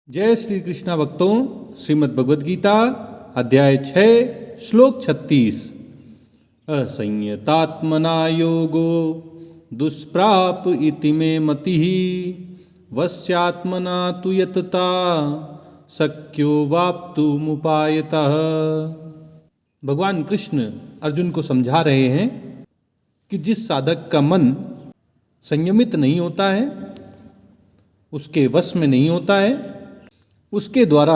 जय श्री कृष्णा भक्तों, श्रीमद् भगवद गीता अध्याय 6 श्लोक 36। असंयतात्मना योगो दुष्प्राप इति मे मतिः वश्यात्मना तु यतता शक्यो वाप्तुमुपायतः। भगवान कृष्ण अर्जुन को समझा रहे हैं कि जिस साधक का मन संयमित नहीं होता है, उसके वश में नहीं होता है, उसके द्वारा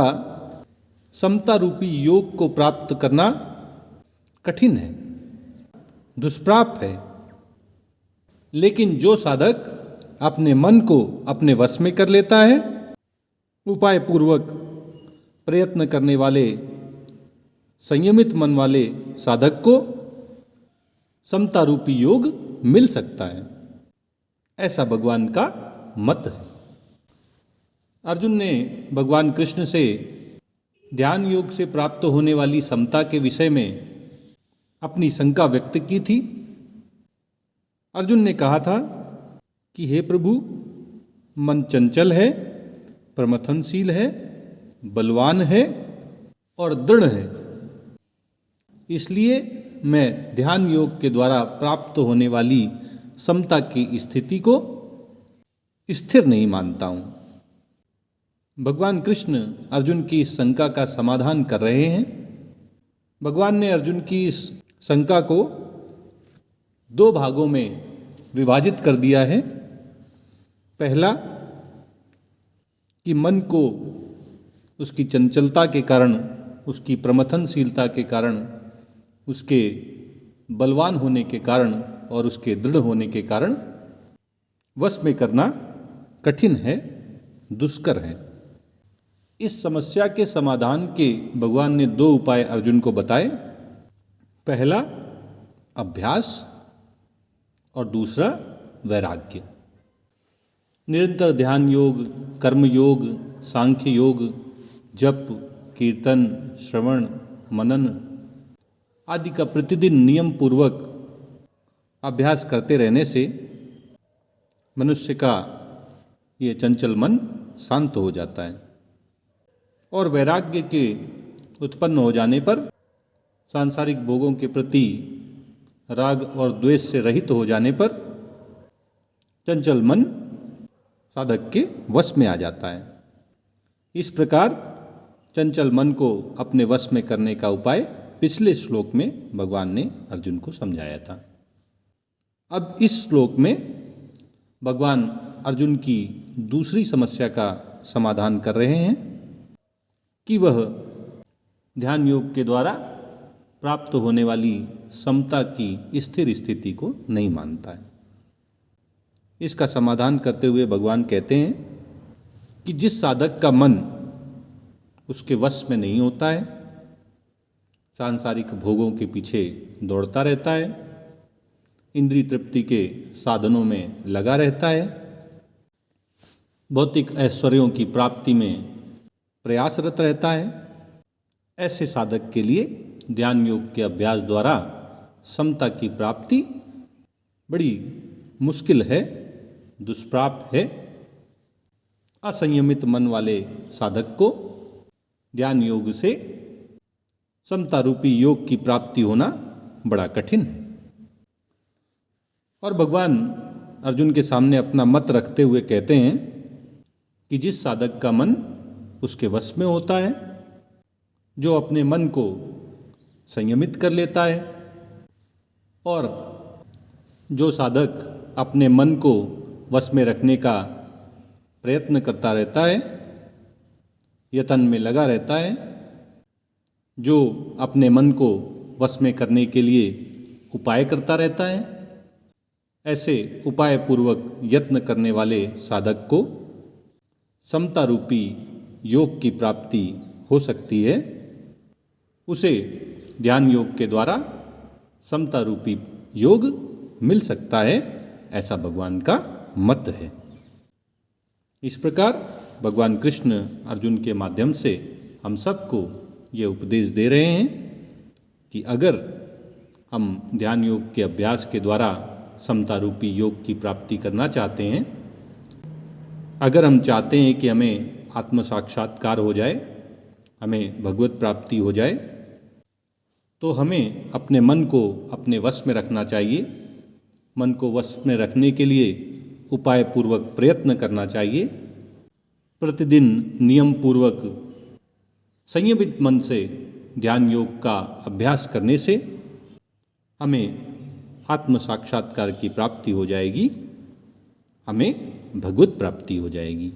समता रूपी योग को प्राप्त करना कठिन है, दुष्प्राप है। लेकिन जो साधक अपने मन को अपने वश में कर लेता है, उपाय पूर्वक प्रयत्न करने वाले संयमित मन वाले साधक को समता रूपी योग मिल सकता है, ऐसा भगवान का मत है। अर्जुन ने भगवान कृष्ण से ध्यान योग से प्राप्त होने वाली समता के विषय में अपनी शंका व्यक्त की थी। अर्जुन ने कहा था कि हे प्रभु, मन चंचल है, प्रमथनशील है, बलवान है और दृढ़ है, इसलिए मैं ध्यान योग के द्वारा प्राप्त होने वाली समता की स्थिति को स्थिर नहीं मानता हूँ। भगवान कृष्ण अर्जुन की इस शंका का समाधान कर रहे हैं। भगवान ने अर्जुन की इस शंका को दो भागों में विभाजित कर दिया है। पहला कि मन को उसकी चंचलता के कारण, उसकी प्रमथनशीलता के कारण, उसके बलवान होने के कारण और उसके दृढ़ होने के कारण वश में करना कठिन है, दुष्कर है। इस समस्या के समाधान के भगवान ने दो उपाय अर्जुन को बताए। पहला अभ्यास और दूसरा वैराग्य। निरंतर ध्यान योग, कर्म योग, सांख्य योग, जप, कीर्तन, श्रवण, मनन आदि का प्रतिदिन नियम पूर्वक अभ्यास करते रहने से मनुष्य का ये चंचल मन शांत हो जाता है और वैराग्य के उत्पन्न हो जाने पर, सांसारिक भोगों के प्रति राग और द्वेष से रहित हो जाने पर चंचल मन साधक के वश में आ जाता है। इस प्रकार चंचल मन को अपने वश में करने का उपाय पिछले श्लोक में भगवान ने अर्जुन को समझाया था। अब इस श्लोक में भगवान अर्जुन की दूसरी समस्या का समाधान कर रहे हैं कि वह ध्यान योग के द्वारा प्राप्त होने वाली समता की स्थिर स्थिति को नहीं मानता है। इसका समाधान करते हुए भगवान कहते हैं कि जिस साधक का मन उसके वश में नहीं होता है, सांसारिक भोगों के पीछे दौड़ता रहता है, इंद्रिय तृप्ति के साधनों में लगा रहता है, भौतिक ऐश्वर्यों की प्राप्ति में प्रयासरत रहता है, ऐसे साधक के लिए ध्यान योग के अभ्यास द्वारा समता की प्राप्ति बड़ी मुश्किल है, दुष्प्राप है। असंयमित मन वाले साधक को ध्यान योग से समता रूपी योग की प्राप्ति होना बड़ा कठिन है। और भगवान अर्जुन के सामने अपना मत रखते हुए कहते हैं कि जिस साधक का मन उसके वश में होता है, जो अपने मन को संयमित कर लेता है और जो साधक अपने मन को वश में रखने का प्रयत्न करता रहता है, यत्न में लगा रहता है, जो अपने मन को वश में करने के लिए उपाय करता रहता है, ऐसे उपाय पूर्वक यत्न करने वाले साधक को समता रूपी योग की प्राप्ति हो सकती है। उसे ध्यान योग के द्वारा समता रूपी योग मिल सकता है, ऐसा भगवान का मत है। इस प्रकार भगवान कृष्ण अर्जुन के माध्यम से हम सबको ये उपदेश दे रहे हैं कि अगर हम ध्यान योग के अभ्यास के द्वारा समता रूपी योग की प्राप्ति करना चाहते हैं, अगर हम चाहते हैं कि हमें आत्म साक्षात्कार हो जाए, हमें भगवत प्राप्ति हो जाए, तो हमें अपने मन को अपने वश में रखना चाहिए। मन को वश में रखने के लिए उपाय पूर्वक प्रयत्न करना चाहिए। प्रतिदिन नियम पूर्वक संयमित मन से ध्यान योग का अभ्यास करने से हमें आत्म साक्षात्कार की प्राप्ति हो जाएगी, हमें भगवत प्राप्ति हो जाएगी।